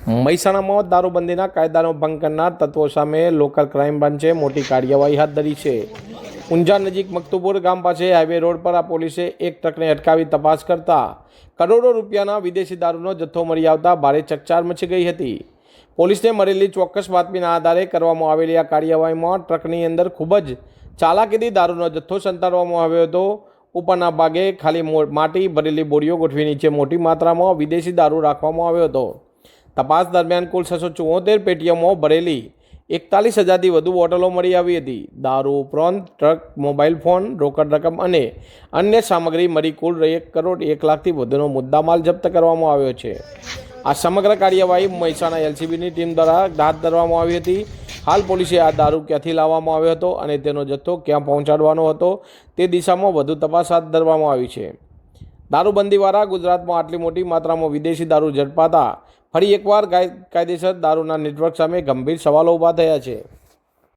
મહેસાણામાં દારૂબંધીના કાયદાનો ભંગ કરનાર તત્વો સામે લોકલ ક્રાઇમ બ્રાન્ચે મોટી કાર્યવાહી હાથ ધરી છે. ઊંઝા નજીક મકતુપુર ગામ પાસે હાઈવે રોડ પર આ પોલીસે એક ટ્રકને અટકાવી તપાસ કરતા કરોડો રૂપિયાના વિદેશી દારૂનો જથ્થો મળી આવતા ભારે ચકચાર મચી ગઈ હતી. પોલીસને મળેલી ચોક્કસ બાતમીના આધારે કરવામાં આવેલી આ કાર્યવાહીમાં ટ્રકની અંદર ખૂબ જ ચાલાકીથી દારૂનો જથ્થો સંતાડવામાં આવ્યો હતો. ઉપરના ભાગે ખાલી માટી ભરેલી બોરીઓ ગોઠવી નીચે મોટી માત્રામાં વિદેશી દારૂ રાખવામાં આવ્યો હતો. તપાસ દરમિયાન કુલ 674 પેટીએમો ભરેલી 41,000થી વધુ બોટલો મળી આવી હતી. દારૂ ઉપરાંત ટ્રક, મોબાઈલ ફોન, રોકડ રકમ અને અન્ય સામગ્રી મળી કુલ 1 કરોડ 1 લાખથી વધુનો મુદ્દામાલ જપ્ત કરવામાં આવ્યો છે. આ સમગ્ર કાર્યવાહી મહેસાણા એલસીબીની ટીમ દ્વારા હાથ ધરવામાં આવી હતી. હાલ પોલીસે આ દારૂ ક્યાંથી લાવવામાં આવ્યો હતો અને તેનો જથ્થો ક્યાં પહોંચાડવાનો હતો તે દિશામાં વધુ તપાસ હાથ ધરવામાં આવી છે. દારૂબંધીવાળા ગુજરાતમાં આટલી મોટી માત્રામાં વિદેશી દારૂ ઝડપાતા ફરી એકવાર કાયદેસર દારૂના નેટવર્ક સામે ગંભીર સવાલો ઊભા થયા છે.